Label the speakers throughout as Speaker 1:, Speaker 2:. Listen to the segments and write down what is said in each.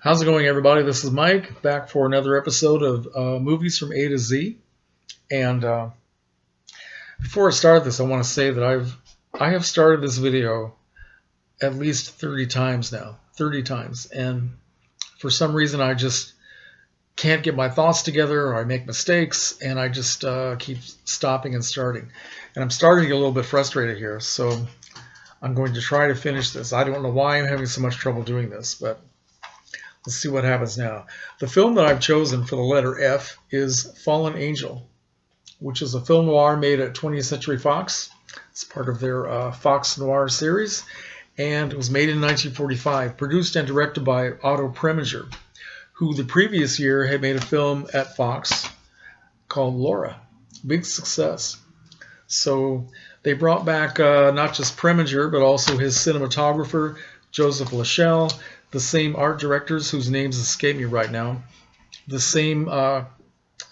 Speaker 1: How's it going, everybody? This is Mike, back for another episode of Movies from A to Z. And before I start this, I want to say that I have started this video at least 30 times now, 30 times. And for some reason, I just can't get my thoughts together, or I make mistakes, and I just keep stopping and starting. And I'm starting to get a little bit frustrated here, so I'm going to try to finish this. I don't know why I'm having so much trouble doing this, but let's see what happens now. The film that I've chosen for the letter F is Fallen Angel, which is a film noir made at 20th Century Fox. It's part of their Fox Noir series, and it was made in 1945, produced and directed by Otto Preminger, who the previous year had made a film at Fox called Laura. Big success. So they brought back not just Preminger, but also his cinematographer, Joseph Lachelle, the same art directors whose names escape me right now, the same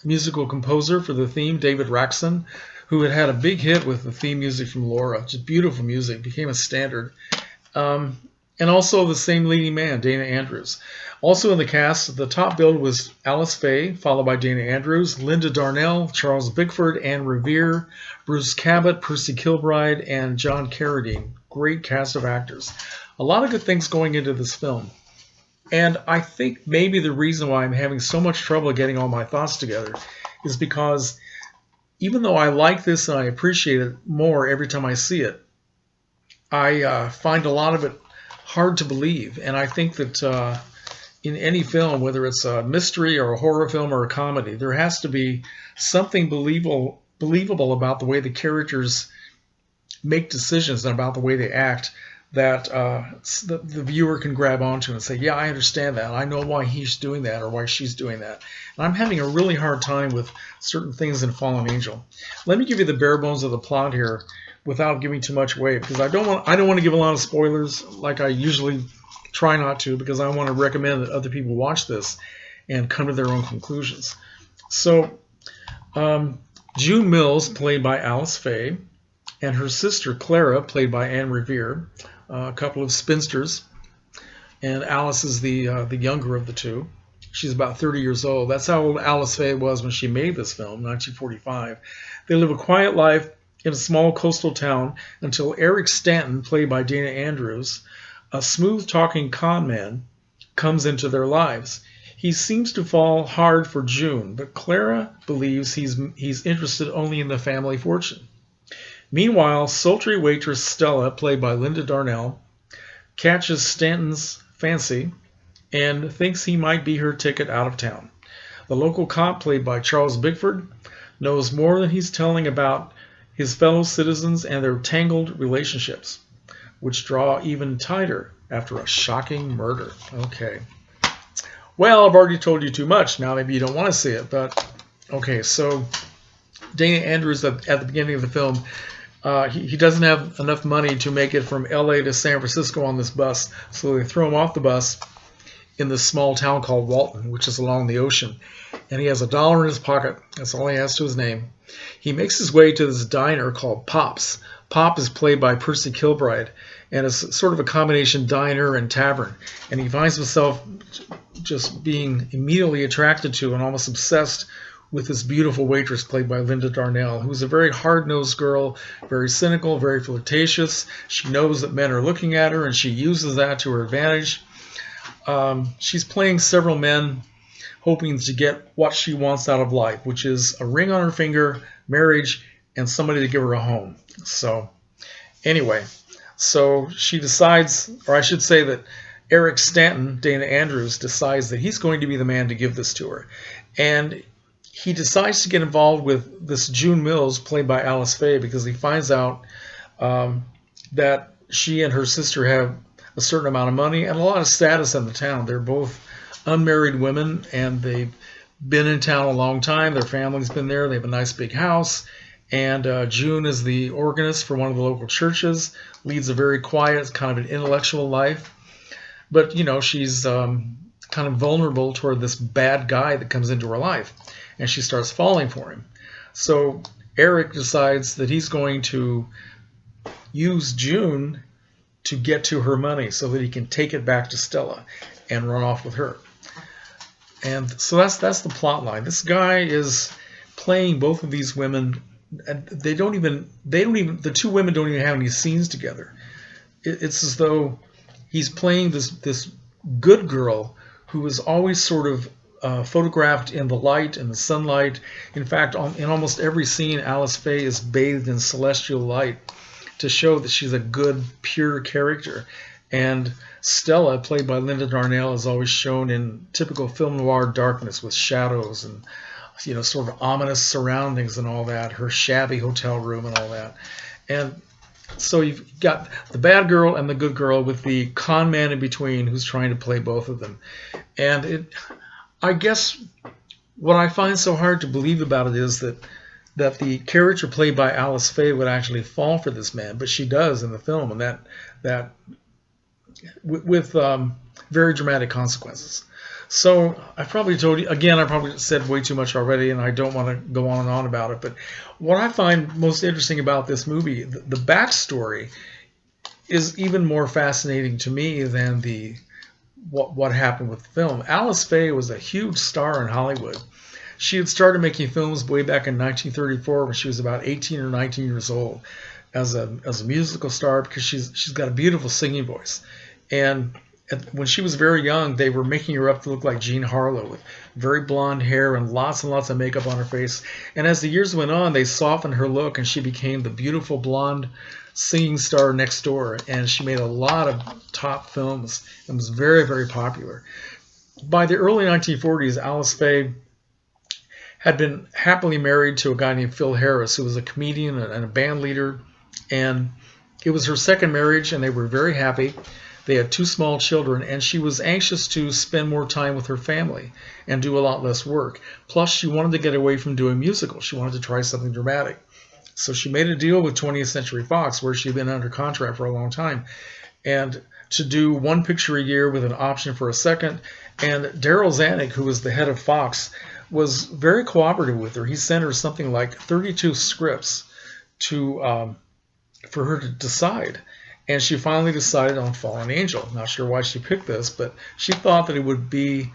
Speaker 1: musical composer for the theme, David Raksin, who had had a big hit with the theme music from Laura. Just beautiful music, became a standard. And also the same leading man, Dana Andrews. Also in the cast, the top billed was Alice Faye, followed by Dana Andrews, Linda Darnell, Charles Bickford, Anne Revere, Bruce Cabot, Percy Kilbride, and John Carradine. Great cast of actors. A lot of good things going into this film. And I think maybe the reason why I'm having so much trouble getting all my thoughts together is because even though I like this and I appreciate it more every time I see it, I find a lot of it hard to believe. And I think that in any film, whether it's a mystery or a horror film or a comedy, there has to be something believable about the way the characters make decisions and about the way they act that the viewer can grab onto and say, yeah, I understand that. I know why he's doing that or why she's doing that. And I'm having a really hard time with certain things in Fallen Angel. Let me give you the bare bones of the plot here without giving too much away, because I don't want to give a lot of spoilers like I usually try not to, because I want to recommend that other people watch this and come to their own conclusions. So June Mills, played by Alice Faye, and her sister Clara, played by Anne Revere, a couple of spinsters, and Alice is the younger of the two. She's about 30 years old. That's how old Alice Faye was when she made this film, 1945. They live a quiet life in a small coastal town until Eric Stanton, played by Dana Andrews, a smooth-talking con man, comes into their lives. He seems to fall hard for June, but Clara believes he's interested only in the family fortune. Meanwhile, sultry waitress Stella, played by Linda Darnell, catches Stanton's fancy and thinks he might be her ticket out of town. The local cop, played by Charles Bickford, knows more than he's telling about his fellow citizens and their tangled relationships, which draw even tighter after a shocking murder. Okay. Well, I've already told you too much. Now maybe you don't want to see it, but okay. So Dana Andrews at the beginning of the film, he doesn't have enough money to make it from LA to San Francisco on this bus, so they throw him off the bus in this small town called Walton, which is along the ocean. And he has $1 in his pocket. That's all he has to his name. He makes his way to this diner called Pop's. Pop is played by Percy Kilbride, and it's sort of a combination diner and tavern. And he finds himself just being immediately attracted to and almost obsessed with this beautiful waitress played by Linda Darnell, who's a very hard-nosed girl, very cynical, very flirtatious. She knows that men are looking at her, and she uses that to her advantage. She's playing several men, hoping to get what she wants out of life, which is a ring on her finger, marriage, and somebody to give her a home. So anyway, so she decides, or I should say that Eric Stanton, Dana Andrews, decides that he's going to be the man to give this to her. And he decides to get involved with this June Mills, played by Alice Faye, because he finds out that she and her sister have a certain amount of money and a lot of status in the town. They're both unmarried women, and they've been in town a long time. Their family's been there. They have a nice big house. And June is the organist for one of the local churches, leads a very quiet, kind of an intellectual life. But, you know, she's kind of vulnerable toward this bad guy that comes into her life, and she starts falling for him. So Eric decides that he's going to use June to get to her money so that he can take it back to Stella and run off with her. And so that's the plot line. This guy is playing both of these women, and the two women don't even have any scenes together. It's as though he's playing this good girl who is always sort of photographed in the light and the sunlight. In fact, in almost every scene, Alice Faye is bathed in celestial light to show that she's a good, pure character. And Stella, played by Linda Darnell, is always shown in typical film noir darkness with shadows and, you know, sort of ominous surroundings and all that, her shabby hotel room and all that. And so you've got the bad girl and the good girl with the con man in between who's trying to play both of them. And I guess what I find so hard to believe about it is that the character played by Alice Faye would actually fall for this man, but she does in the film, and that with very dramatic consequences. So I probably told you, again, I probably said way too much already, and I don't want to go on and on about it, but what I find most interesting about this movie, the backstory is even more fascinating to me than what happened with the film. Alice Faye was a huge star in Hollywood. She had started making films way back in 1934 when she was about 18 or 19 years old as a musical star, because she's got a beautiful singing voice. And when she was very young, they were making her up to look like Jean Harlow, with very blonde hair and lots of makeup on her face. And as the years went on, they softened her look, and she became the beautiful blonde singing star next door. And she made a lot of top films and was very, very popular. By the early 1940s, Alice Faye had been happily married to a guy named Phil Harris, who was a comedian and a band leader. And it was her second marriage, and they were very happy. They had 2 small children, and she was anxious to spend more time with her family and do a lot less work. Plus, she wanted to get away from doing musicals. She wanted to try something dramatic. So she made a deal with 20th Century Fox, where she'd been under contract for a long time, and to do 1 picture a year with an option for a second. And Darryl Zanuck, who was the head of Fox, was very cooperative with her. He sent her something like 32 scripts for her to decide. And she finally decided on Fallen Angel. Not sure why she picked this, but she thought that it would be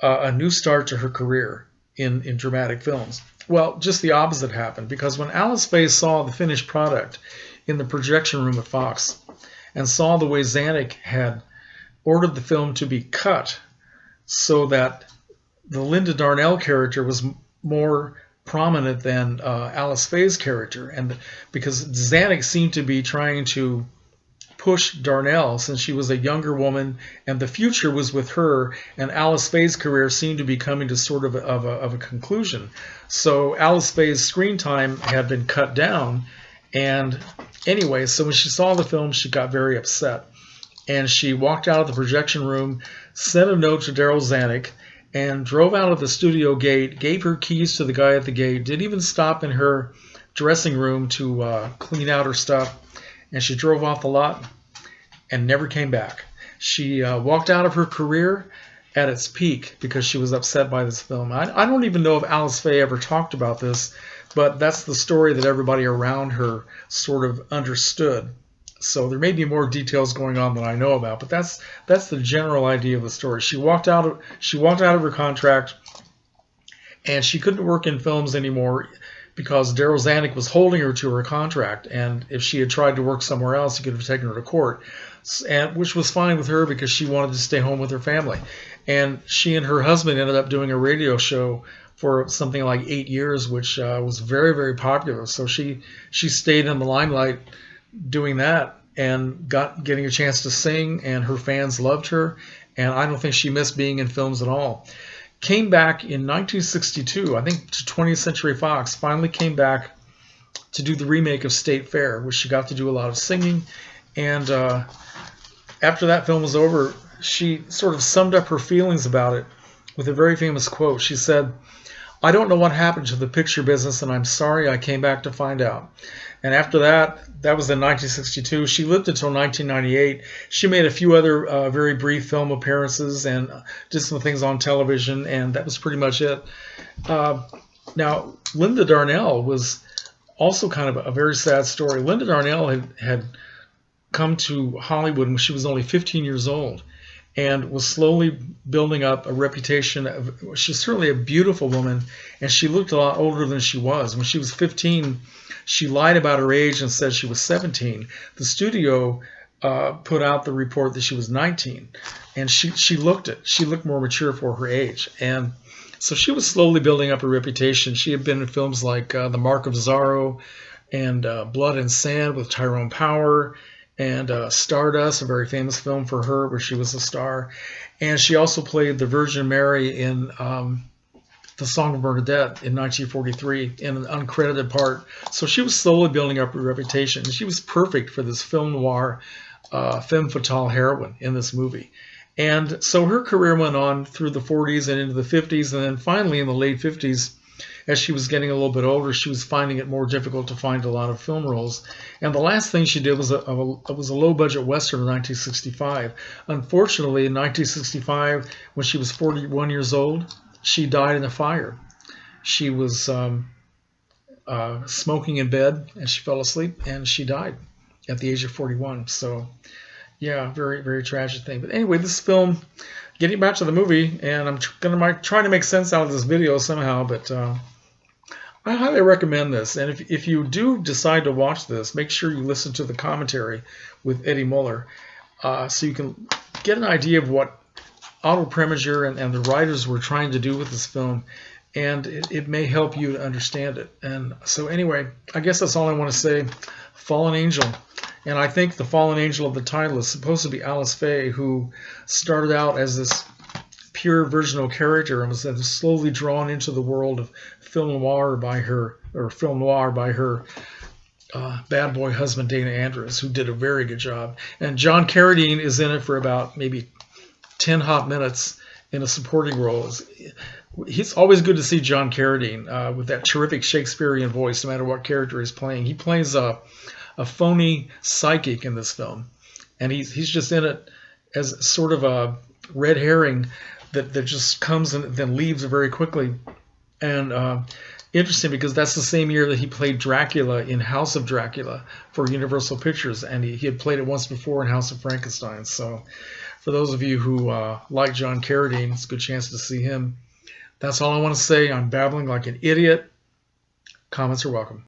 Speaker 1: a new start to her career in dramatic films. Well, just the opposite happened, because when Alice Faye saw the finished product in the projection room at Fox and saw the way Zanuck had ordered the film to be cut so that the Linda Darnell character was more prominent than Alice Faye's character, and because Zanuck seemed to be trying to push Darnell, since she was a younger woman and the future was with her, and Alice Faye's career seemed to be coming to sort of a conclusion. So Alice Faye's screen time had been cut down, and anyway, so when she saw the film, she got very upset, and she walked out of the projection room, sent a note to Darryl Zanuck, and drove out of the studio gate, gave her keys to the guy at the gate, didn't even stop in her dressing room to clean out her stuff, and she drove off the lot and never came back. She walked out of her career at its peak because she was upset by this film. I don't even know if Alice Faye ever talked about this, but that's the story that everybody around her sort of understood. So there may be more details going on than I know about, but that's the general idea of the story. She walked out of her contract, and she couldn't work in films anymore because Darryl Zanuck was holding her to her contract, and if she had tried to work somewhere else, he could have taken her to court, which was fine with her because she wanted to stay home with her family. And she and her husband ended up doing a radio show for something like 8 years, which was very, very popular. So she stayed in the limelight doing that and getting a chance to sing, and her fans loved her, and I don't think she missed being in films at all. Came back in 1962, I think, to 20th Century Fox, finally came back to do the remake of State Fair, which she got to do a lot of singing. And after that film was over, she sort of summed up her feelings about it with a very famous quote. She said, "I don't know what happened to the picture business, and I'm sorry I came back to find out." And after that was in 1962. She lived until 1998. She made a few other very brief film appearances and did some things on television, and that was pretty much it. Now, Linda Darnell was also kind of a very sad story. Linda Darnell had come to Hollywood when she was only 15 years old, and was slowly building up a reputation. She's certainly a beautiful woman, and she looked a lot older than she was. When she was 15, she lied about her age and said she was 17. The studio put out the report that she was 19, and she looked more mature for her age. And so she was slowly building up her reputation. She had been in films like The Mark of Zorro and Blood and Sand with Tyrone Power, and Stardust, a very famous film for her where she was a star. And she also played the Virgin Mary in The Song of Bernadette in 1943 in an uncredited part. So she was slowly building up her reputation. And she was perfect for this film noir, femme fatale heroine in this movie. And so her career went on through the 40s and into the 50s, and then finally in the late 50s, as she was getting a little bit older, she was finding it more difficult to find a lot of film roles. And the last thing she did was a low-budget Western in 1965. Unfortunately, in 1965, when she was 41 years old, she died in a fire. She was smoking in bed, and she fell asleep, and she died at the age of 41. So, yeah, very, very tragic thing. But anyway, this film, getting back to the movie, and I'm trying to make sense out of this video somehow, but I highly recommend this. And if you do decide to watch this, make sure you listen to the commentary with Eddie Muller, so you can get an idea of what Otto Preminger and the writers were trying to do with this film, and it may help you to understand it. And so anyway, I guess that's all I want to say. Fallen Angel. And I think the fallen angel of the title is supposed to be Alice Faye, who started out as this pure virginal character and was then slowly drawn into the world of film noir by her bad boy husband Dana Andrews, who did a very good job. And John Carradine is in it for about maybe 10 hot minutes in a supporting role. It's always good to see John Carradine with that terrific Shakespearean voice, no matter what character he's playing. He plays a phony psychic in this film, and he's just in it as sort of a red herring that just comes and then leaves very quickly. And interesting, because that's the same year that he played Dracula in House of Dracula for Universal Pictures, and he had played it once before in House of Frankenstein. So for those of you who like John Carradine, it's a good chance to see him. That's all I want to say. I'm babbling like an idiot. Comments are welcome.